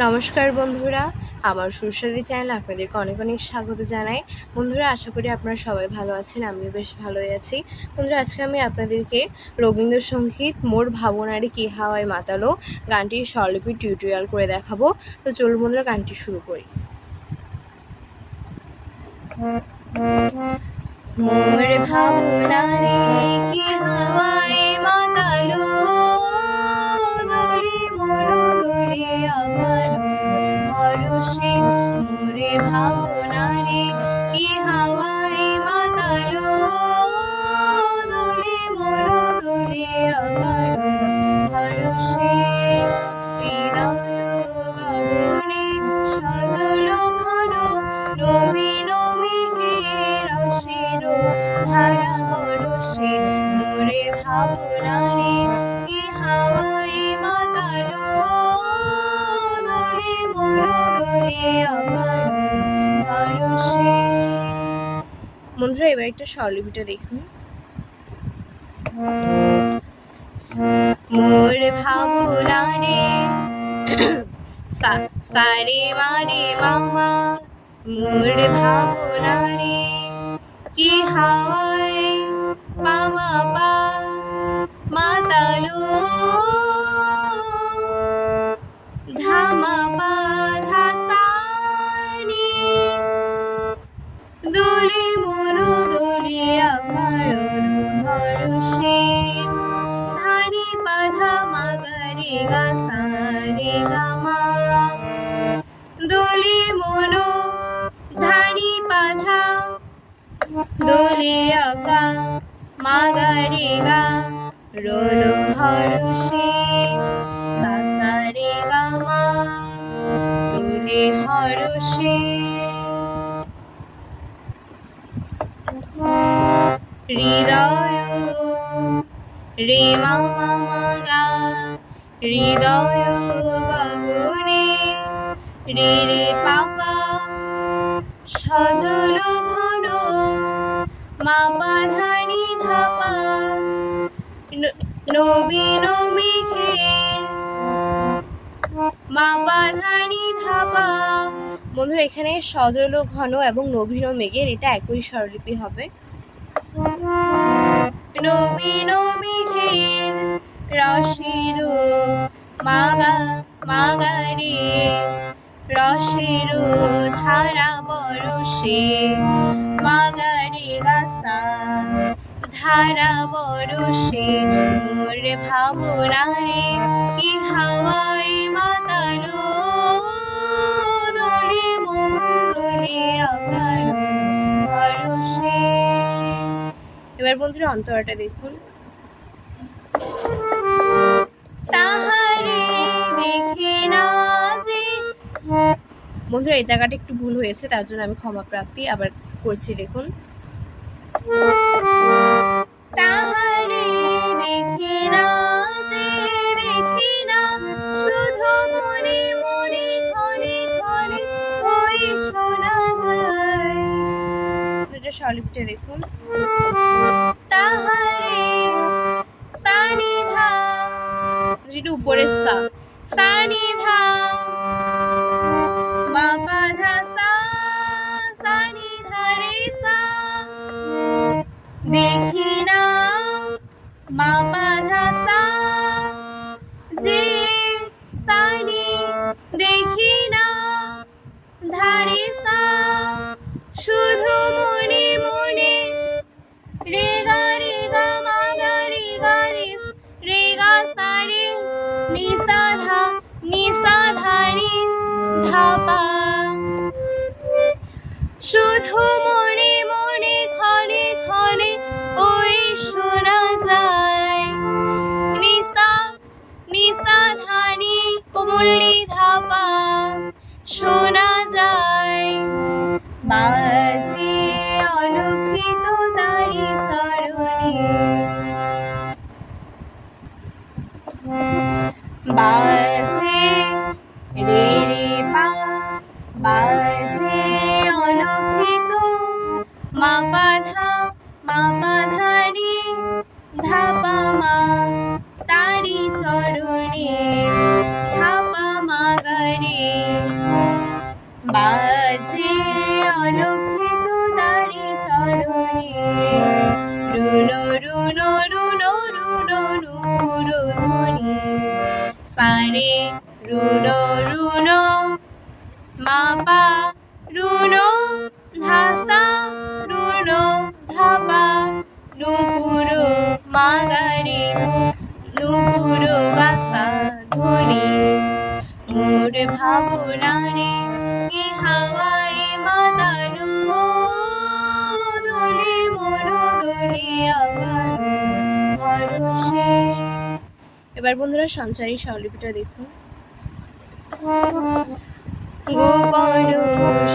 নমস্কার বন্ধুরা, আমার সুরসারি চ্যানেল আপনাদেরকে অনেক অনেক স্বাগত জানাই। বন্ধুরা, আশা করি আপনারা সবাই ভালো আছেন, আমিও বেশ ভালোই আছি। বন্ধুরা, আজকে আমি আপনাদেরকে রবীন্দ্রসঙ্গীত মোর ভাবনারে কি হাওয়ায় মাতালো গানটির স্বরলিপি টিউটোরিয়াল করে দেখাবো। তো চলুন বন্ধুরা, গানটি শুরু করি। মোর ভাবনারে কি হাওয়ায় মাতালো দরে মোর দরে আবার ভরসে, মোরে ভাবনারে কি হাওয়ায় মাতালো দরে মোর দরে আবার ভরসে, হৃদয় গগনে সজল ঘন নবীন মেঘের রসের ধারা বরসে, মোরে ভাবনারে কি হাওয়ায় মাতালো দরে মোর দরে আবার ভরসে। বন্ধুরা, এবার একটা স্বরলিপিটা দেখুন। মোর ভাবনারে সারে মারে মামা, মোর ভাবনারে কি হাওয়ায় মামা পা মাতালো ধামা পা ধাসানি দোলে মনো দোলে আকার হরষে, ধানি পাধা মাগারে গা সারে গামা দোলে মনো ধানি পাধা দোলে আকা মাগারে গা রোল হরষে, সাসারে গামা দোলে হরষে। হৃদয় রে মামা মাগা হৃদয় গগনে রে রে পাপা সজল ঘন মাপা ধানি ধাপা নবীন মেঘের মাপা ধানি ধাপা। বন্ধুরা, এখানে সজল ঘন এবং নবীন মেঘের এটা একই স্বরলিপি হবে। নবীন মেঘের রসের মাগা মাগারে রসের ধারা বরসে, মাগারে গাছা ধারা বরসে, মোর ভাবনারে কি হাওয়ায় মাতালো দোলে মন দোলে আকার ভরসে। এবার বন্ধুরা, অন্তরাটা দেখুন। তাহারে দেখে না যে, বন্ধুরা এই জায়গাটা একটু ভুল হয়েছে, তার জন্য আমি ক্ষমা প্রার্থী, আবার করছি দেখুন। তাহারে দেখে না যে, দেখে না শুধু মনে মনে ক্ষণে ক্ষণে ওই শোনা যায়। দুটো স্বরলিপিটা দেখুন। তাহারে সানিধা, যেটা উপরের সা, সানিধা বাবা ধা সা সানিধা রে সা, দেখি না বাবা ধা সা যে সানি, দেখি না ধারে সা শুধু মনে মনে রে গা মা গা রে গা সা রে নিসা ধারে ধাপা, শুধু মনে মনে ক্ষণে ক্ষণে ওই শোনা যায়। নিসা ধানি কোমলি ধাপা শোনা যায়, বাজে অনুকৃত তারি চরণে, বাজে রে রে পা বাজে অনুকৃত মাপা ধানি ধাপা মা তারি চরণে ধাপা মাগারে রুন রুন মা পা রুন ধাসা রুন ধাপা নুপুর মাগারে নুপুর গাসা ধরি মোর ভাবনারে কি হাওয়াই মাতানো দোলে মন দোলিয়া ভরসে। এবার বন্ধুরা সঞ্চারী স্বরলিপিটা দেখুন। গোপন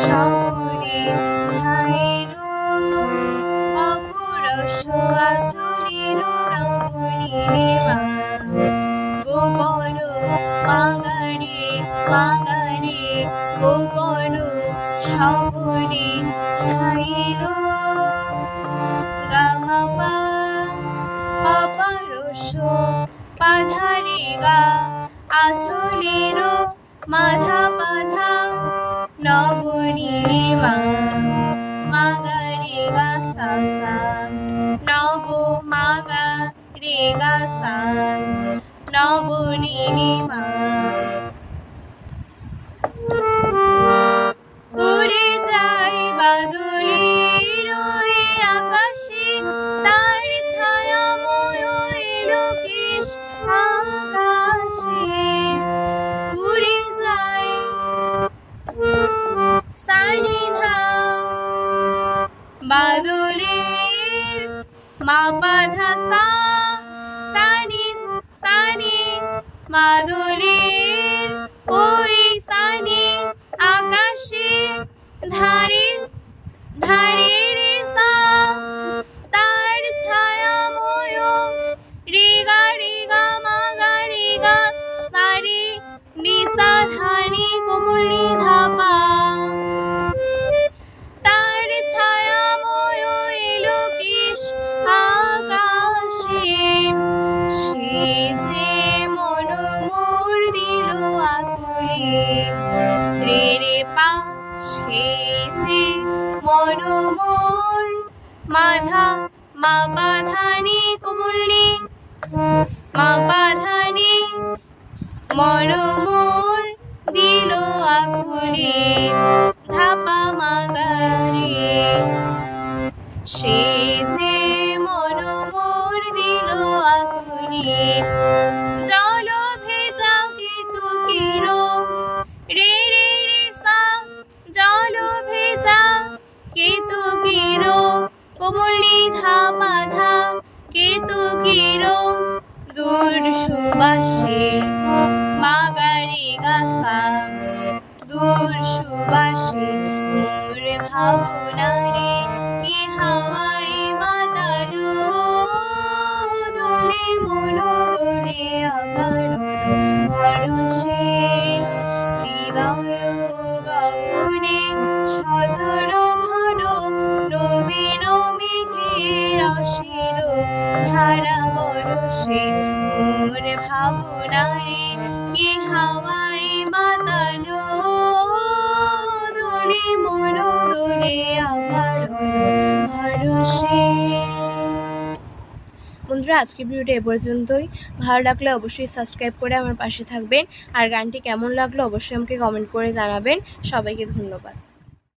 সাগরে ছাইলো অপরস আচরের নবনীলিমা গোপন মাগারে মাগারে গোপন সাগরে ছাইলো গামাপা অপরস পাধারে গা আচলের মাধা পাধা নবনীলিমা মাগারে গা সা সা নব মাগা রে গা সা নবনীলিমা। উড়ে যায় বাদলের ওই আকাশে তার ছায়াময় লোকেশ আকাশে উড়ে যায় সানিধা বাদলের মা পাধা সা সানি সানি বাদলের ওই সানি আকাশে ধারে ধারে রে সা তার ছায়াময় রেগা রেগা মাগা রেগা সারে নিসা ধানি কোমলি ধাপা তার ছায়াময় লোকেশ আকাশে সে যে মন মোর দিল আকুলে রে রে পা সে যে মন মোর মাধা মা পাধানি কোমলি মা পাধানি মন মোর দিল আকুলে ধাপা মাগারে সে যে মন মোর দিল আকুলে জল ভেজা কেতুকির রে রে রে সা জল ভেজা কেতুকির কোমলি ধাপা ধা কেতুকির দূর সুবাসে মাগারে গাসা দূর সুবাসে মোর ভাবনারে কি হাওয়াই মাতানো দোলে মন দোলে আকার ভরসে হৃদয় গগনে সজল ঘন নবীন মেঘের অসির ধারা বরসে মোর ভাবনারে কি হাওয়াই মাতানো দোলে মন দোলে আকার ভরসে। বন্ধুরা আজকের ভিডিওটা এ পর্যন্তই। ভালো লাগলে অবশ্যই সাবস্ক্রাইব করে আমার পাশে থাকবেন আর গানটি কেমন লাগলো অবশ্যই আমাকে কমেন্ট করে জানাবেন। সবাইকে ধন্যবাদ।